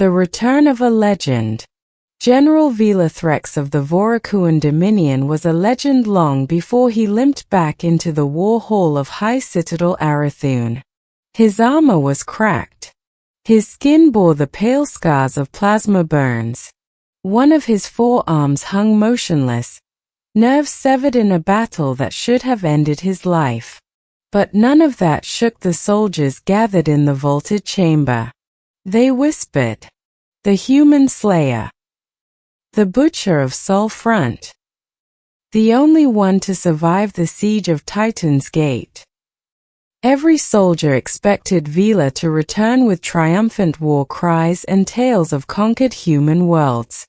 The return of a legend. General Vila Threx of the Vorakuan Dominion was a legend long before he limped back into the war hall of High Citadel Arathune. His armor was cracked. His skin bore the pale scars of plasma burns. One of his forearms hung motionless, nerves severed in a battle that should have ended his life. But none of that shook the soldiers gathered in the vaulted chamber. They whispered, "The human slayer. The butcher of Sol Front. The only one to survive the siege of Titan's Gate." Every soldier expected Vila to return with triumphant war cries and tales of conquered human worlds.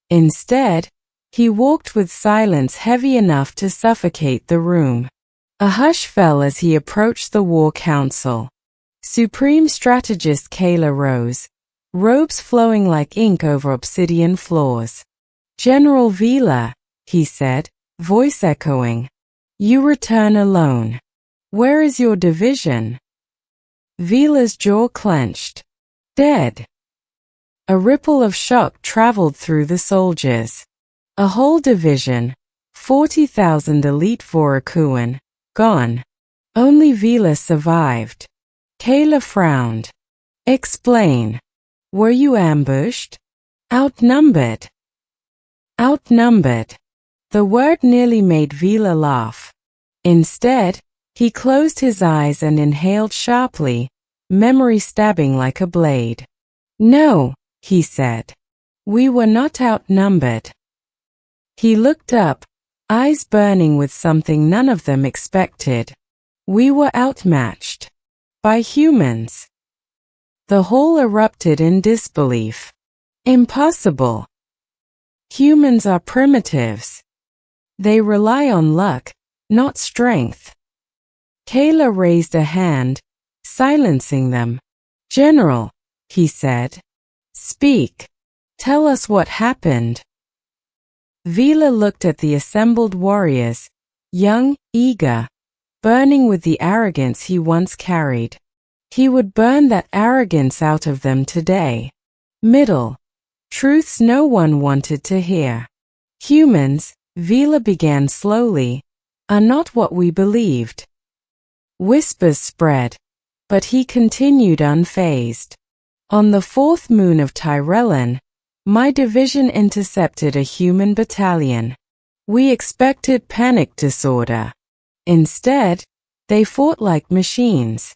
Instead, he walked with silence heavy enough to suffocate the room. A hush fell as he approached the war council. Supreme Strategist Kayla rose, robes flowing like ink over obsidian floors. "General Vila," he said, voice echoing, "you return alone. Where is your division?" Vila's jaw clenched. "Dead." A ripple of shock traveled through the soldiers. A whole division, 40,000 elite Vorakuan, gone. Only Vila survived. Kayla frowned. "Explain. Were you ambushed? Outnumbered?" Outnumbered. The word nearly made Vila laugh. Instead, he closed his eyes and inhaled sharply, memory stabbing like a blade. "No," he said. "We were not outnumbered." He looked up, eyes burning with something none of them expected. "We were outmatched. By humans." The hall erupted in disbelief. "Impossible. Humans are primitives. They rely on luck, not strength." Kayla raised a hand, silencing them. "General," he said. "Speak. Tell us what happened." Vila looked at the assembled warriors, young, eager, burning with the arrogance he once carried. He would burn that arrogance out of them today. Middle. Truths no one wanted to hear. "Humans," Vila began slowly, "are not what we believed." Whispers spread, but he continued unfazed. "On the fourth moon of Tyrellin, my division intercepted a human battalion. We expected panic disorder. Instead, they fought like machines.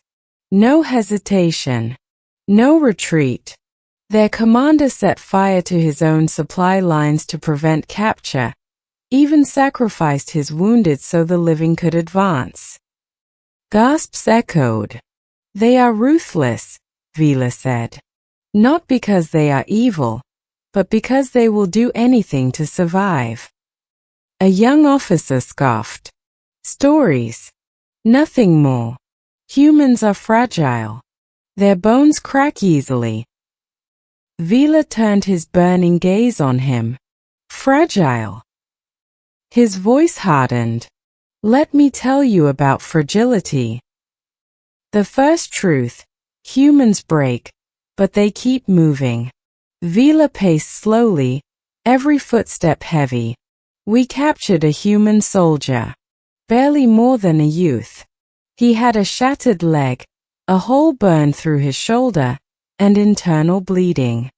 No hesitation. No retreat. Their commander set fire to his own supply lines to prevent capture, even sacrificed his wounded so the living could advance." Gasps echoed. "They are ruthless," Vila said. "Not because they are evil, but because they will do anything to survive." A young officer scoffed. "Stories. Nothing more. Humans are fragile. Their bones crack easily." Vila turned his burning gaze on him. "Fragile?" His voice hardened. "Let me tell you about fragility. The first truth, humans break, but they keep moving." Vila paced slowly, every footstep heavy. "We captured a human soldier. Barely more than a youth. He had a shattered leg, a hole burned through his shoulder, and internal bleeding.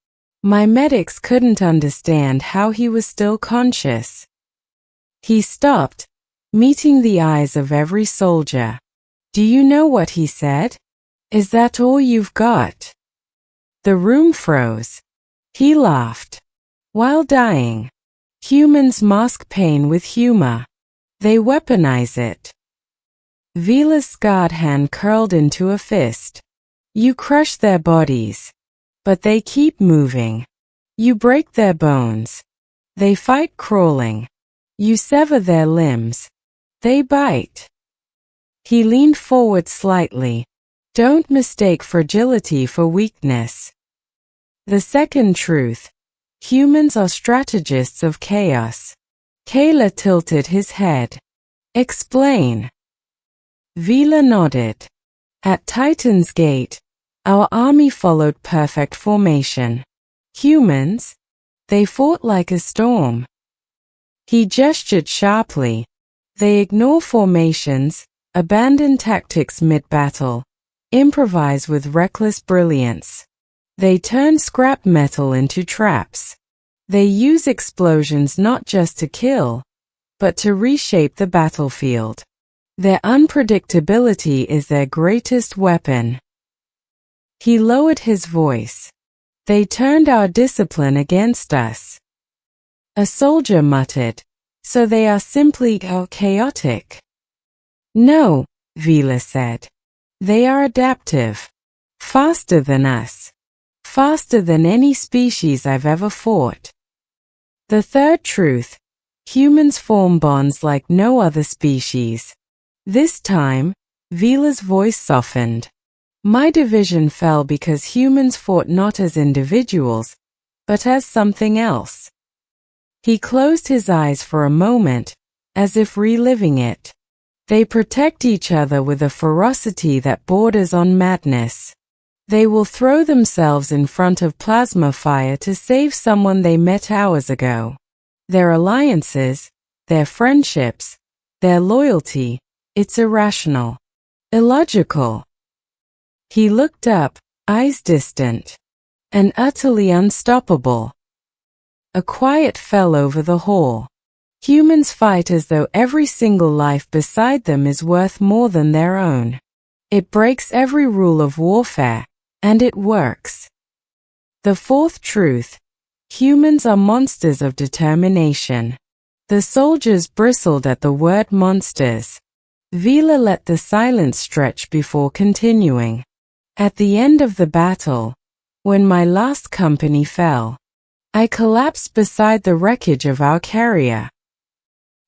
My medics couldn't understand how he was still conscious." He stopped, meeting the eyes of every soldier. "Do you know what he said? Is that all you've got?" The room froze. He laughed. "While dying, humans mask pain with humor. They weaponize it." Vila's scarred hand curled into a fist. "You crush their bodies. But they keep moving. You break their bones. They fight crawling. You sever their limbs. They bite." He leaned forward slightly. "Don't mistake fragility for weakness. The second truth, humans are strategists of chaos." Kayla tilted his head. "Explain." Vila nodded. "At Titan's Gate, our army followed perfect formation. Humans? They fought like a storm. He gestured sharply. They ignore formations, abandon tactics mid-battle, improvise with reckless brilliance. They turn scrap metal into traps. They use explosions not just to kill, but to reshape the battlefield. Their unpredictability is their greatest weapon. He lowered his voice. They turned our discipline against us. A soldier muttered, so they are simply chaotic. No, Vila said. They are adaptive. Faster than us. Faster than any species I've ever fought. The third truth. Humans form bonds like no other species. This time, Vila's voice softened. My division fell because humans fought not as individuals, but as something else. He closed his eyes for a moment, as if reliving it. They protect each other with a ferocity that borders on madness. They will throw themselves in front of plasma fire to save someone they met hours ago. Their alliances, their friendships, their loyalty, it's irrational. Illogical. He looked up, eyes distant. And utterly unstoppable. A quiet fell over the hall. Humans fight as though every single life beside them is worth more than their own. It breaks every rule of warfare, and it works. The fourth truth. Humans are monsters of determination. The soldiers bristled at the word monsters. Vila let the silence stretch before continuing. At the end of the battle, when my last company fell, I collapsed beside the wreckage of our carrier.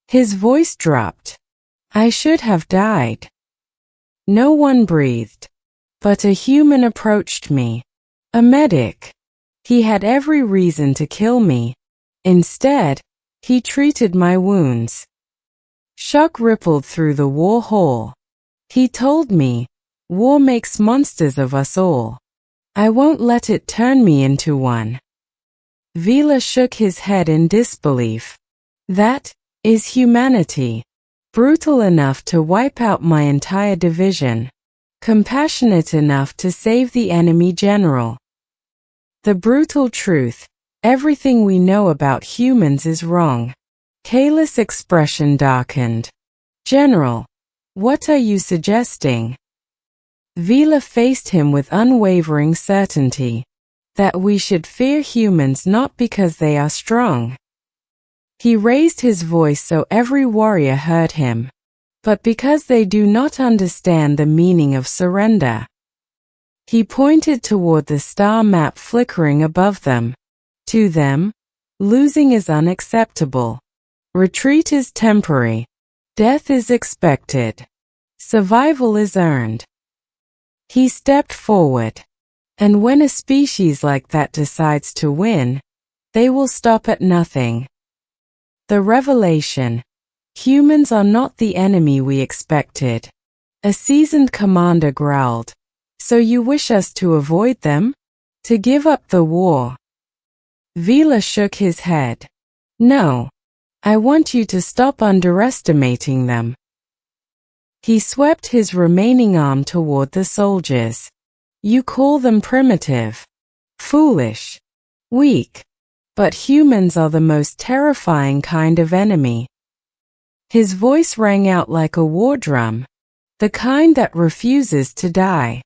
His voice dropped. I should have died. No one breathed. But a human approached me. A medic. He had every reason to kill me. Instead, he treated my wounds. Shock rippled through the war hall. He told me, war makes monsters of us all. I won't let it turn me into one. Vila shook his head in disbelief. That is humanity. Brutal enough to wipe out my entire division. Compassionate enough to save the enemy general. The brutal truth, everything we know about humans is wrong. Kayla's expression darkened. General, what are you suggesting? Vila faced him with unwavering certainty. That we should fear humans not because they are strong. He raised his voice so every warrior heard him. But because they do not understand the meaning of surrender. He pointed toward the star map flickering above them. To them, losing is unacceptable. Retreat is temporary. Death is expected. Survival is earned. He stepped forward. And when a species like that decides to win, they will stop at nothing. The revelation. Humans are not the enemy we expected. A seasoned commander growled. So you wish us to avoid them? To give up the war? Vila shook his head. No. I want you to stop underestimating them. He swept his remaining arm toward the soldiers. You call them primitive, foolish, weak. But humans are the most terrifying kind of enemy. His voice rang out like a war drum. The kind that refuses to die.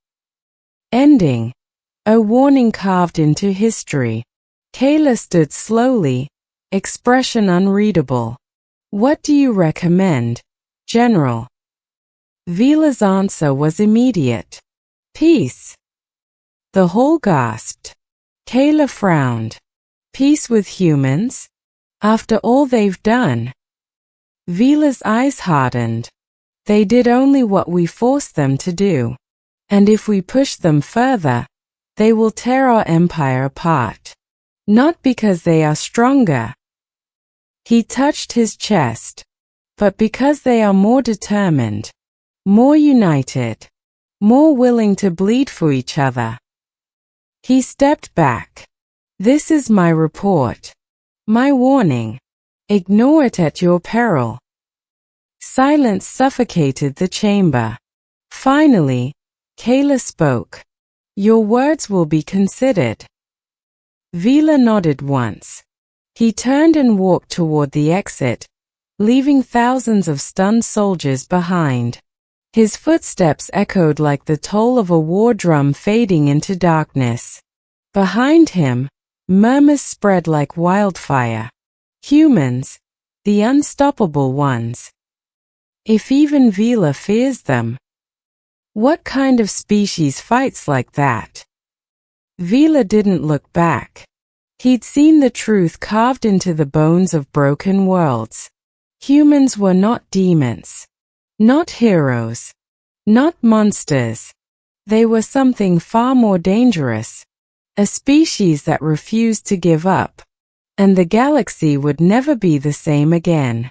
Ending. A warning carved into history. Kayla stood slowly, expression unreadable. What do you recommend, General? Vila's answer was immediate. Peace. The whole gasped. Kayla frowned. Peace with humans? After all they've done? Vila's eyes hardened. They did only what we forced them to do. And if we push them further, they will tear our empire apart. Not because they are stronger. He touched his chest. But because they are more determined, more united, more willing to bleed for each other. He stepped back. This is my report. My warning. Ignore it at your peril. Silence suffocated the chamber. Finally, Kayla spoke. Your words will be considered. Vila nodded once. He turned and walked toward the exit, leaving thousands of stunned soldiers behind. His footsteps echoed like the toll of a war drum fading into darkness. Behind him, murmurs spread like wildfire. Humans, the unstoppable ones. If even Vila fears them. What kind of species fights like that? Vila didn't look back. He'd seen the truth carved into the bones of broken worlds. Humans were not demons. Not heroes. Not monsters. They were something far more dangerous. A species that refused to give up. And the galaxy would never be the same again.